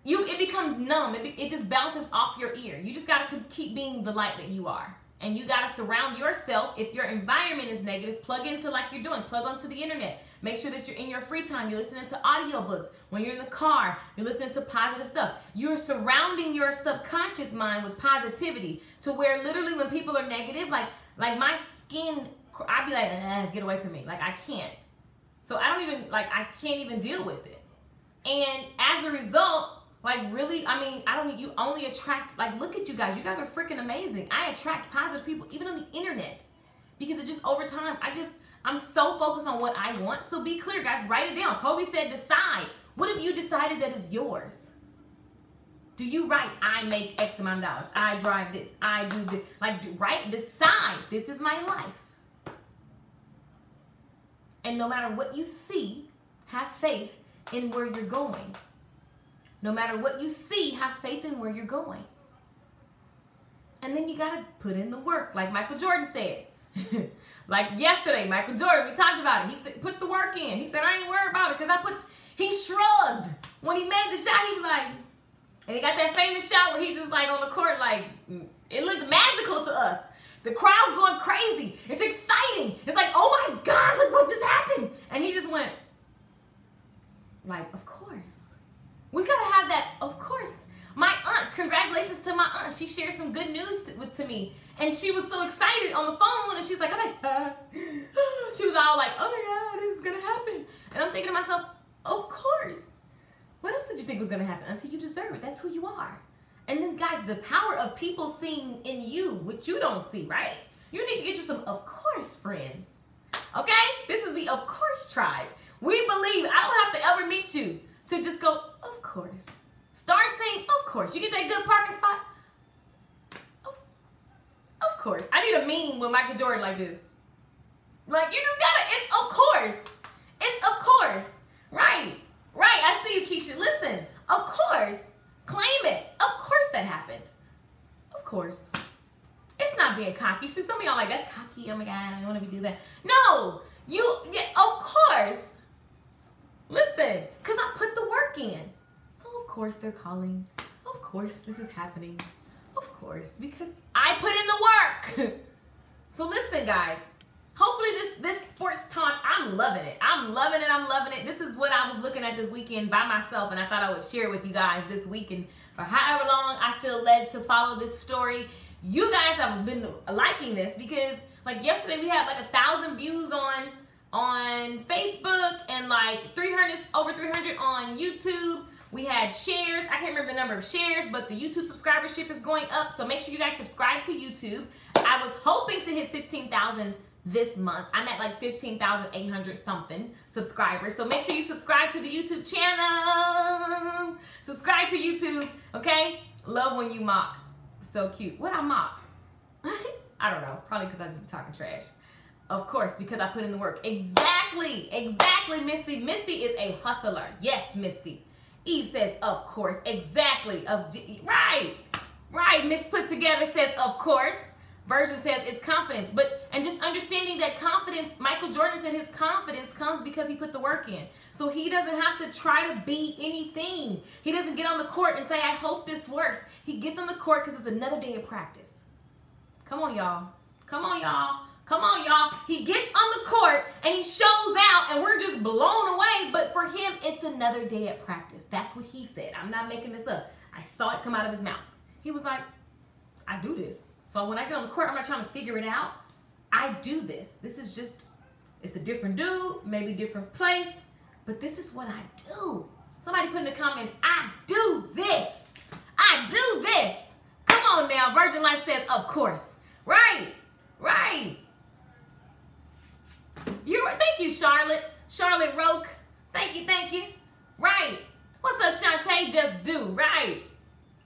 it becomes numb. It just bounces off your ear. You just got to keep being the light that you are. And you got to surround yourself. If your environment is negative, plug into like you're doing. Plug onto the internet. Make sure that you're in your free time. You're listening to audiobooks. When you're in the car, you're listening to positive stuff. You're surrounding your subconscious mind with positivity to where literally when people are negative, like my skin, I'd be like, get away from me. Like I can't. So I don't even, like I can't even deal with it. And as a result, like really, I mean, you only attract, like look at you guys. You guys are freaking amazing. I attract positive people even on the internet because it's just over time. I'm so focused on what I want. So be clear, guys. Write it down. Kobe said decide. What have you decided that is yours? Do you write, I make X amount of dollars. I drive this. I do this. Like, right? Decide. This is my life. And no matter what you see, have faith in where you're going. No matter what you see, have faith in where you're going. And then you got to put in the work, like Michael Jordan said. Like yesterday, Michael Jordan, we talked about it. He said, put the work in. He said, I ain't worried about it because he shrugged. When he made the shot, he was like, and he got that famous shot where he's just like on the court, like, it looked magical to us. The crowd's going crazy. It's exciting. It's like, oh my God, look what just happened. And he just went, like, of course. We got to have that, of course. My aunt, congratulations to my aunt. She shared some good news to me. And she was so excited on the phone. And she's like, she was all like, oh my God, this is going to happen. And I'm thinking to myself, of course. What else did you think was going to happen? Until you deserve it. That's who you are. And then, guys, the power of people seeing in you what you don't see, right? You need to get you some of course friends. Okay? This is the of course tribe. We believe. I don't have to ever meet you to just go, of course. Start saying, of course. You get that good parking spot? Of course. I need a meme with Michael Jordan like this. Like, you just gotta, it's of course. It's of course. Right. Right. I see you, Keisha. Listen, of course. Claim it. Of course that happened. Of course. It's not being cocky. See, some of y'all like, that's cocky. Oh my God, I don't want to do that. No. Of course. Listen, because I put the work in. So of course they're calling. Of course this is happening. Of course, because I put in the work. So listen, guys. Hopefully this sports talk, I'm loving it. I'm loving it. I'm loving it. This is what I was looking at this weekend by myself, and I thought I would share with you guys this week. And for however long I feel led to follow this story, you guys have been liking this because, like yesterday, we had like 1,000 views on Facebook and like over 300 on YouTube. We had shares. I can't remember the number of shares, but the YouTube subscribership is going up. So make sure you guys subscribe to YouTube. I was hoping to hit 16,000 this month. I'm at like 15,800 something subscribers. So make sure you subscribe to the YouTube channel. Subscribe to YouTube, okay? Love when you mock. So cute. What I mock? I don't know. Probably because I just be talking trash. Of course, because I put in the work. Exactly. Exactly, Misty. Misty is a hustler. Yes, Misty. Eve says, of course. Exactly. Right. Right. Miss Put Together says, of course. Virgin says it's confidence. And just understanding that confidence, Michael Jordan said his confidence comes because he put the work in. So he doesn't have to try to be anything. He doesn't get on the court and say, I hope this works. He gets on the court because it's another day of practice. Come on, y'all. Come on, y'all. Come on, y'all. He gets on the court and he shows out and we're just blown away. But for him, it's another day at practice. That's what he said. I'm not making this up. I saw it come out of his mouth. He was like, I do this. So when I get on the court, I'm not trying to figure it out. I do this. This is just, it's a different dude, maybe different place, but this is what I do. Somebody put in the comments, I do this. I do this. Come on now. Virgin Life says, of course. Right. Right. Thank you, Charlotte. Charlotte Roke. Thank you, thank you. Right. What's up, Shantae? Just do. Right.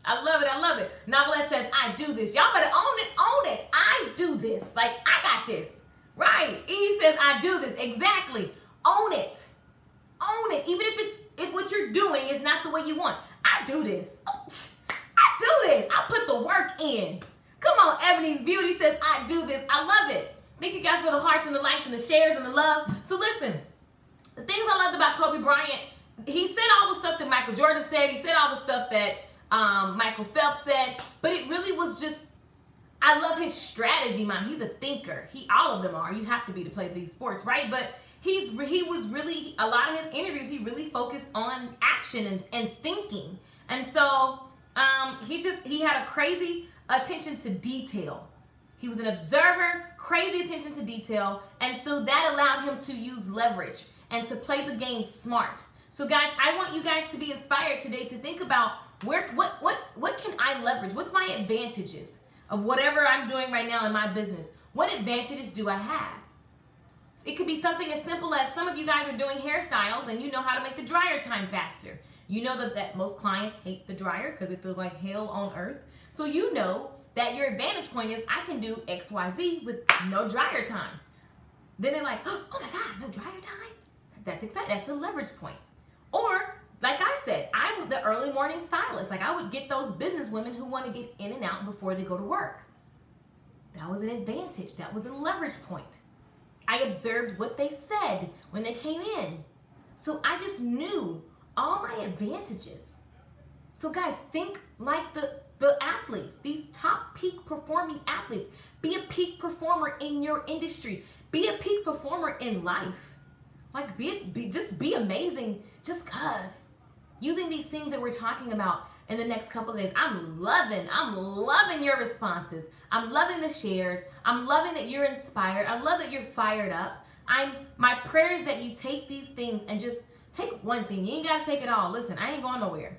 I love it. I love it. Novelette says, I do this. Y'all better own it. Own it. I do this. Like, I got this. Right. Eve says, I do this. Exactly. Own it. Own it. Even if what you're doing is not the way you want. I do this. I do this. I put the work in. Come on, Ebony's Beauty says, I do this. I love it. Thank you guys for the hearts and the likes and the shares and the love. So listen, the things I loved about Kobe Bryant he said all the stuff that Michael Jordan said. He said all the stuff that Michael Phelps said. But it really was just, I love his strategy, man. He's a thinker. All of them are. You have to be to play these sports, right? But he was really, a lot of his interviews, he really focused on action and thinking. And so he had a crazy attention to detail. He was an observer, crazy attention to detail. And so that allowed him to use leverage and to play the game smart. So guys, I want you guys to be inspired today to think about what can I leverage? What's my advantages of whatever I'm doing right now in my business? What advantages do I have? It could be something as simple as some of you guys are doing hairstyles and you know how to make the dryer time faster. You know that most clients hate the dryer because it feels like hell on earth. So you know that your advantage point is I can do X, Y, Z with no dryer time. Then they're like, oh my God, no dryer time? That's exciting. That's a leverage point. Or, like I said, I'm the early morning stylist. Like I would get those business women who want to get in and out before they go to work. That was an advantage. That was a leverage point. I observed what they said when they came in. So I just knew all my advantages. So guys, think like the athletes, these top peak performing athletes. Be a peak performer in your industry. Be a peak performer in life. Like just be amazing just cause. Using these things that we're talking about in the next couple of days. I'm loving your responses. I'm loving the shares. I'm loving that you're inspired. I love that you're fired up. My prayer is that you take these things and just take one thing. You ain't gotta take it all. Listen, I ain't going nowhere.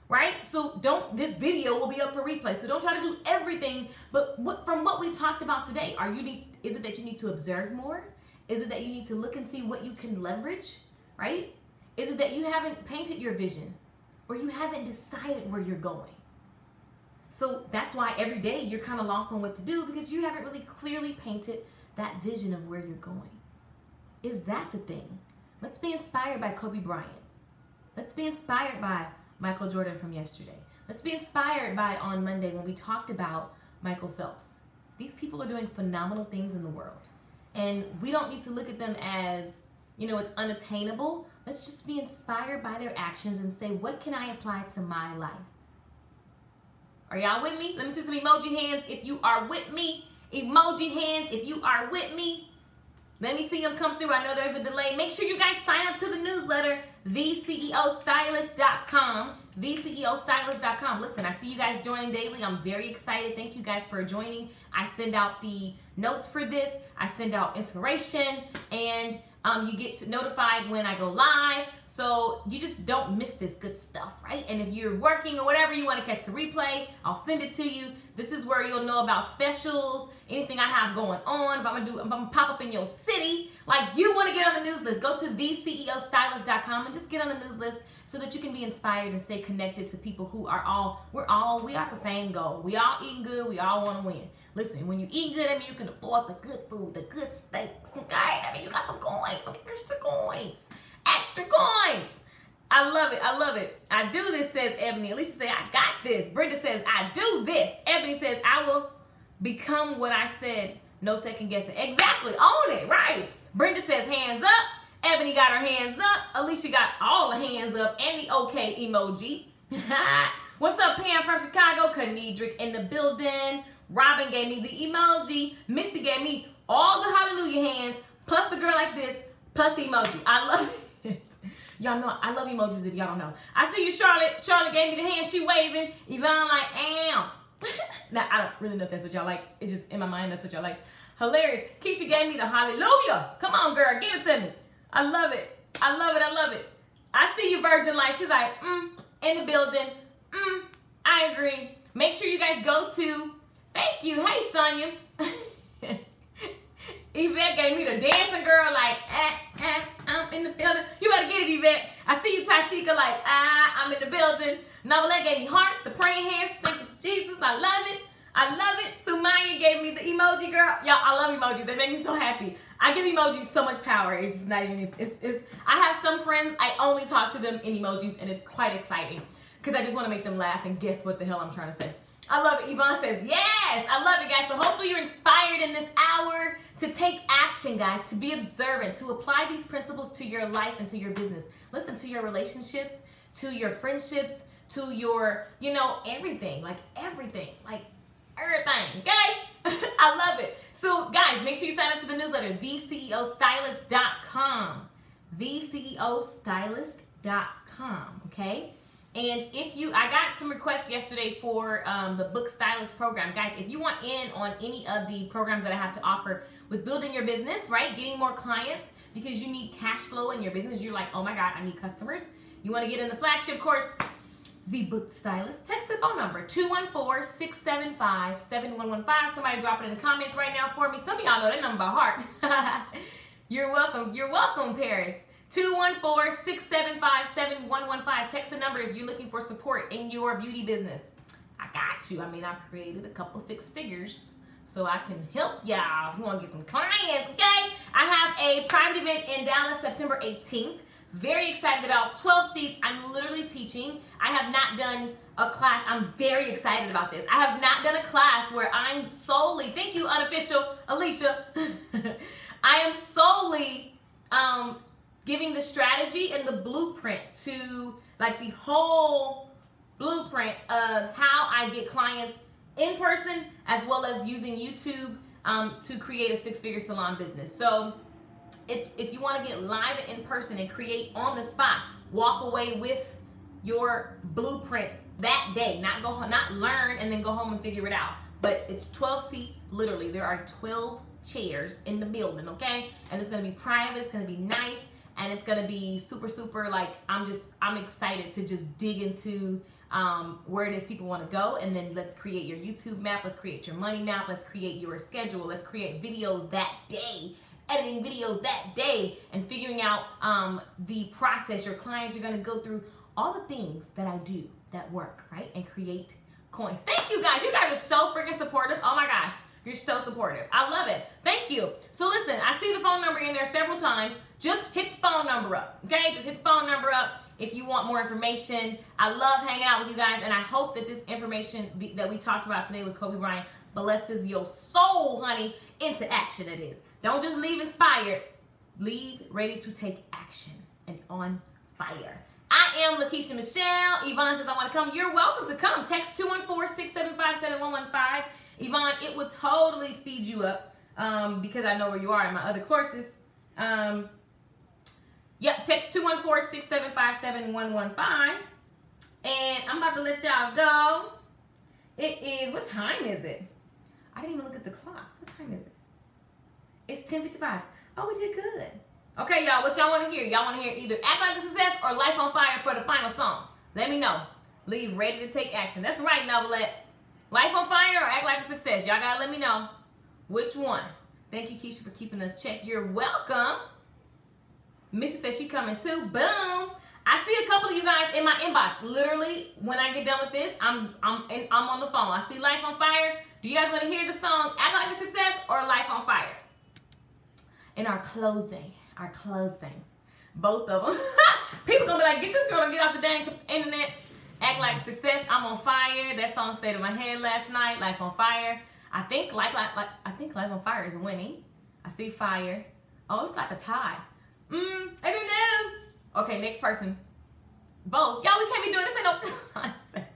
Right? So this video will be up for replay. So don't try to do everything, but from what we talked about today, is it that you need to observe more? Is it that you need to look and see what you can leverage? Right? Is it that you haven't painted your vision or you haven't decided where you're going? So that's why every day you're kind of lost on what to do because you haven't really clearly painted that vision of where you're going. Is that the thing? Let's be inspired by Kobe Bryant. Let's be inspired by Michael Jordan from yesterday. Let's be inspired by on Monday when we talked about Michael Phelps. These people are doing phenomenal things in the world. And we don't need to look at them as, it's unattainable. Let's just be inspired by their actions and say, what can I apply to my life? Are y'all with me? Let me see some emoji hands if you are with me. Emoji hands if you are with me. Let me see them come through. I know there's a delay. Make sure you guys sign up to the newsletter, theceostylist.com. theceostylist.com. Listen, I see you guys joining daily. I'm very excited. Thank you guys for joining. I send out the notes for this. I send out inspiration, and you get notified when I go live. So you just don't miss this good stuff, right? And if you're working or whatever, you want to catch the replay, I'll send it to you. This is where you'll know about specials, anything I have going on. If I'm gonna pop up in your city, like you want to get on the news list, go to theceostylist.com and just get on the news list so that you can be inspired and stay connected to people who are we got the same goal. We all eating good. We all want to win. Listen, when you eat good, I mean you can afford the good food, the good steaks. Okay, I mean you got some coins, some extra coins. Extra coins. I love it. I love it. I do this, says Ebony. Alicia says, I got this. Brenda says, I do this. Ebony says, I will become what I said. No second guessing. Exactly. Own it. Right. Brenda says, hands up. Ebony got her hands up. Alicia got all the hands up and the okay emoji. What's up, Pam from Chicago? Kanedrick in the building. Robin gave me the emoji. Misty gave me all the hallelujah hands, plus the girl like this, plus the emoji. I love it. Y'all know I love emojis if y'all don't know. I see you, Charlotte. Charlotte gave me the hand. She waving. Yvonne like, am. Now, I don't really know if that's what y'all like. It's just in my mind, that's what y'all like. Hilarious. Keisha gave me the hallelujah. Come on, girl. Give it to me. I love it. I love it. I love it. I see you, Virgin Life. She's like, in the building. I agree. Make sure you guys go to, thank you. Hey, Sonia. Yvette gave me the dancing girl like, I'm in the building. You better get it, Yvette. I see you, Tashika, like, I'm in the building. Novelette gave me hearts, the praying hands. Thank you, Jesus. I love it. I love it. Sumaya gave me the emoji girl. Y'all, I love emojis. They make me so happy. I give emojis so much power. It's just not even, I have some friends, I only talk to them in emojis, and it's quite exciting because I just want to make them laugh and guess what the hell I'm trying to say. I love it. Yvonne says, yes, I love it, guys. So hopefully you're inspired in this hour to take action, guys, to be observant, to apply these principles to your life and to your business. listen, to your relationships, to your friendships, to your, you know, everything, like everything, okay? I love it. So guys, make sure you sign up to the newsletter, theceostylist.com, theceostylist.com, okay? And I got some requests yesterday for the book stylist program. Guys, if you want in on any of the programs that I have to offer with building your business, right? Getting more clients because you need cash flow in your business. You're like, oh my God, I need customers. You want to get in the flagship course, The Book Stylist. Text the phone number, 214-675-7115. Somebody drop it in the comments right now for me. Some of y'all know that number by heart. You're welcome. You're welcome, Paris. 214-675-7115. Text the number if you're looking for support in your beauty business. I got you. I mean, I've created a couple 6 figures so I can help y'all if you want to get some clients, okay? I have a private event in Dallas September 18th. Very excited about 12 seats. I'm literally teaching. I have not done a class. I'm very excited about this. I have not done a class where I'm solely, thank you, unofficial Alicia. I am solely giving the strategy and the blueprint to, like, the whole blueprint of how I get clients in person as well as using YouTube to create a 6-figure salon business. So if you want to get live in person and create on the spot, walk away with your blueprint that day, not learn and then go home and figure it out. But it's 12 seats, literally. There are 12 chairs in the building, okay? And it's going to be private, it's going to be nice, and it's going to be super, super, like, I'm excited to just dig into where it is people want to go, and then let's create your YouTube map, let's create your money map, let's create your schedule, let's create videos that day, editing videos that day, and figuring out the process your clients are going to go through, all the things that I do that work, right, and create coins. Thank you guys. You guys are so freaking supportive. Oh my gosh, you're so supportive. I love it. Thank you. So listen, I see the phone number in there several times. Just hit the phone number up, okay? Just hit the phone number up if you want more information. I love hanging out with you guys, and I hope that this information that we talked about today with Kobe Bryant blesses your soul, honey, into action it is. Don't just leave inspired. Leave ready to take action and on fire. I am Lakeisha Michelle. Yvonne says I want to come. You're welcome to come. Text 214-675-7115. Yvonne, it will totally speed you up because I know where you are in my other courses. Yep, text 214-675-7115. And I'm about to let y'all go. It is, what time is it? I didn't even look at the clock. What time is it? It's 10:55. Oh, we did good. Okay, y'all, what y'all want to hear? Y'all want to hear either Act Like a Success or Life on Fire for the final song? Let me know. Leave ready to take action. That's right, Novelette. Life on Fire or Act Like a Success? Y'all got to let me know which one. Thank you, Keisha, for keeping us checked. You're welcome. Missy says she coming too. Boom. I see a couple of you guys in my inbox. Literally, when I get done with this, I'm on the phone. I see Life on Fire. Do you guys want to hear the song Act Like a Success or Life on Fire? In our closing, both of them. People gonna be like, get this girl to get off the dang internet. Act Like a Success. I'm on fire. That song stayed in my head last night. Life on Fire. I think Life on Fire is winning. I see Fire. Oh, it's like a tie. I don't know. Okay, next person. Both. Y'all, we can't be doing this. Ain't no concept.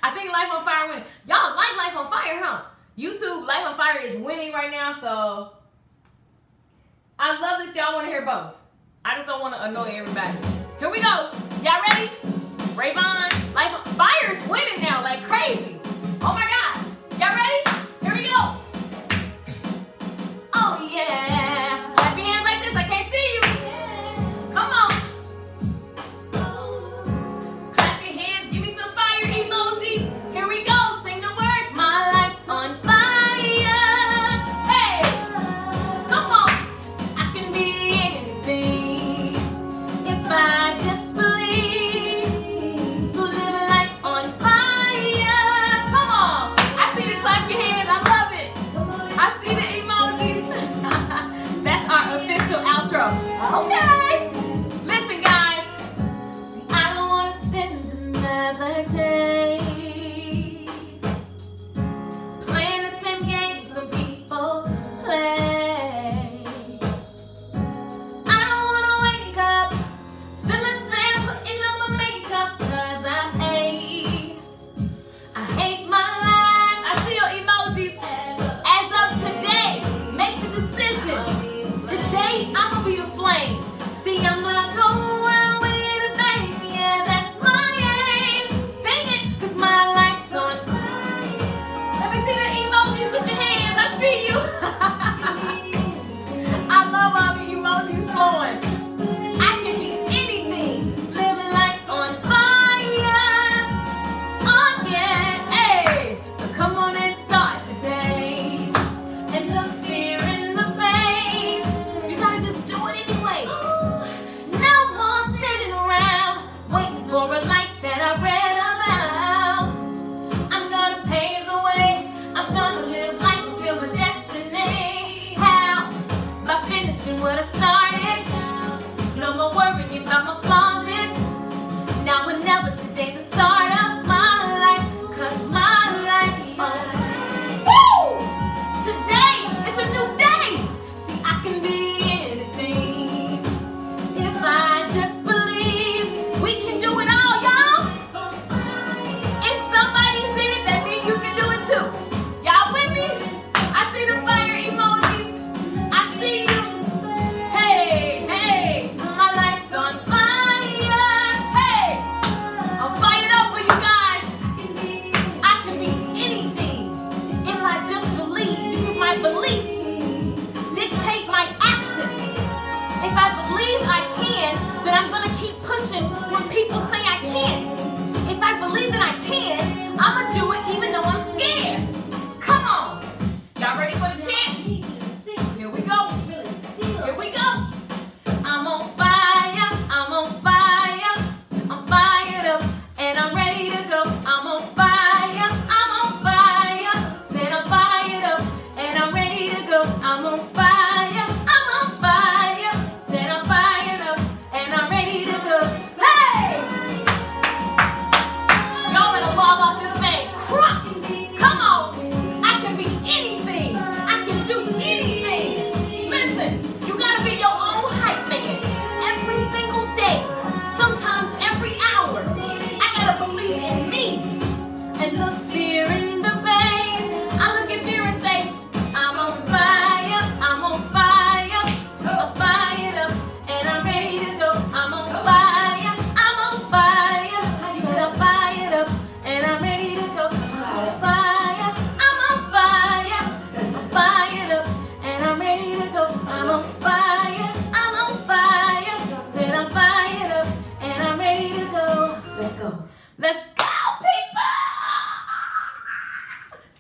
I think Life on Fire winning. Y'all like Life on Fire, huh? YouTube, Life on Fire is winning right now, so I love that y'all want to hear both. I just don't want to annoy everybody. Here we go. Y'all ready? Rayvon, Life on Fire is winning now like crazy. Oh my God. Y'all ready? Here we go. Oh yeah. Clap your hands like this. I can't see you. Come on. Clap your hands. Give me some fire emojis. Here we go. Sing the words. My life's on fire. Hey. Come on. I can be anything if I just believe. So live a life on fire.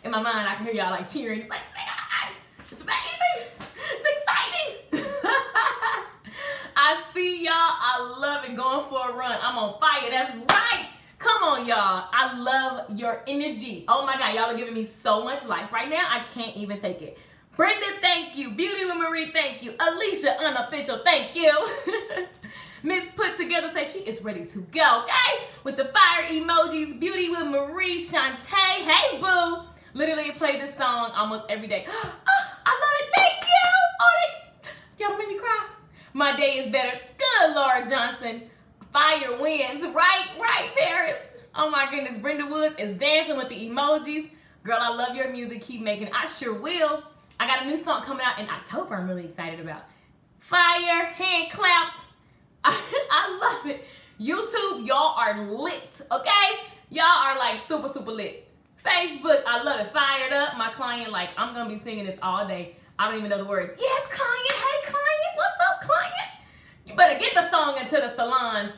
In my mind, I can hear y'all like cheering. It's like, oh my God, it's amazing. It's exciting. I see y'all. I love it. Going for a run. I'm on fire. That's right. Come on, y'all. I love your energy. Oh my God, y'all are giving me so much life right now. I can't even take it. Brenda, thank you. Beauty with Marie, thank you. Alicia, unofficial, thank you. Miss Put Together says she is ready to go, okay? With the fire emojis. Beauty with Marie, Shantae, hey boo. Literally play this song almost every day. Oh, I love it, thank you. Oh, y'all make me cry. My day is better. Good, Laura Johnson. Fire wins, right, Paris. Oh my goodness, Brenda Woods is dancing with the emojis. Girl, I love your music, keep making it. I sure will. I got a new song coming out in October I'm really excited about. Fire, hand claps. I love it. YouTube, y'all are lit, okay? Y'all are like super, super lit. Facebook, I love it. Fired up. My client, like, I'm gonna be singing this all day. I don't even know the words. Yes, client. Hey, client. What's up, client? You better get the song into the salons.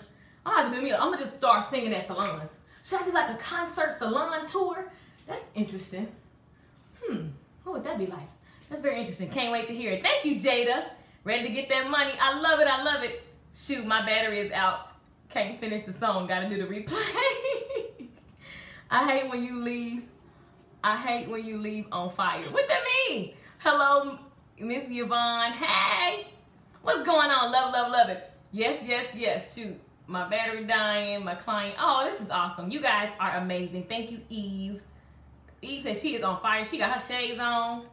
I'm gonna just start singing at salons. Should I do like a concert salon tour? That's interesting. What would that be like? That's very interesting. Can't wait to hear it. Thank you, Jada. Ready to get that money. I love it. I love it. Shoot, my battery is out. Can't finish the song. Gotta do the replay. I hate when you leave. I hate when you leave on fire. What that mean? Hello, Miss Yvonne. Hey. What's going on? Love, love, love it. Yes, yes, yes. Shoot. My battery dying. My client. Oh, this is awesome. You guys are amazing. Thank you, Eve. Eve says she is on fire. She got her shades on.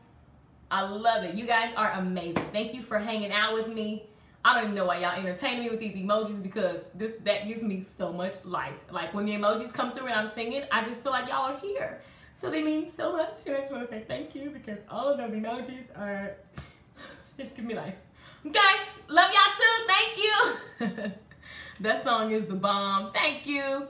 I love it. You guys are amazing. Thank you for hanging out with me. I don't even know why y'all entertain me with these emojis because that gives me so much life. Like when the emojis come through and I'm singing, I just feel like y'all are here. So they mean so much. And I just want to say thank you because all of those emojis are just give me life. Okay. Love y'all too. Thank you. That song is the bomb. Thank you.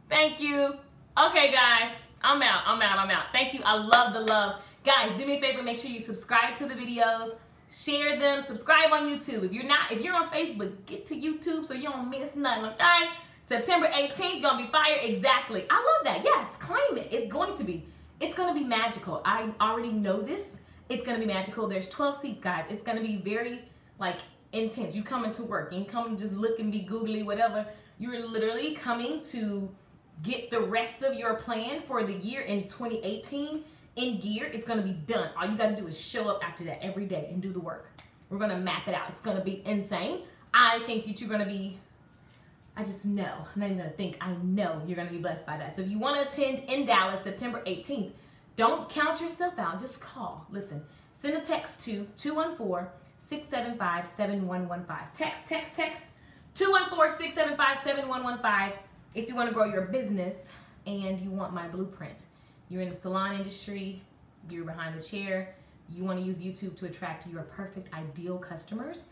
Thank you. Okay, guys. I'm out. Thank you. I love the love. Guys, do me a favor. Make sure you subscribe to the videos. Share them. Subscribe on YouTube. If you're on Facebook, get to YouTube so you don't miss nothing, okay? September 18th, gonna be fire. Exactly. I love that. Yes, claim it. It's going to be. It's gonna be magical. I already know this. It's gonna be magical. There's 12 seats, guys. It's gonna be very, like, intense. You coming to work. You come just look and be googly, whatever. You're literally coming to get the rest of your plan for the year in 2018 in gear. It's going to be done. All you got to do is show up after that every day and do the work. We're going to map it out. It's going to be insane. I think that you're going to be, I just know, I'm not even going to think, I know you're going to be blessed by that. So if you want to attend in Dallas, September 18th, don't count yourself out. Just call. Listen, send a text to 214-675-7115. Text 214-675-7115 if you want to grow your business and you want my blueprint. You're in the salon industry, you're behind the chair, you want to use YouTube to attract your perfect ideal customers,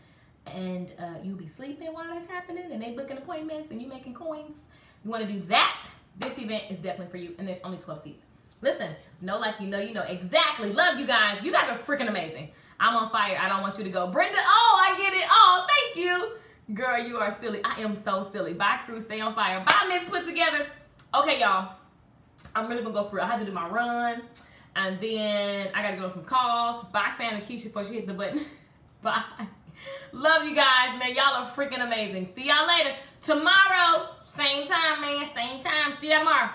and you'll be sleeping while that's happening and they booking appointments and you making coins. You want to do that? This event is definitely for you, and there's only 12 seats. Listen, know like you know, exactly. Love you guys. You guys are freaking amazing. I'm on fire. I don't want you to go. Brenda, oh, I get it. Oh, thank you. Girl, you are silly. I am so silly. Bye, crew. Stay on fire. Bye, Miss Put Together. Okay, y'all. I'm really going to go for it. I have to do my run. And then I got to go on some calls. Bye, Fan and Keisha before she hit the button. Bye. Love you guys, man. Y'all are freaking amazing. See y'all later. Tomorrow, same time, man. Same time. See y'all tomorrow.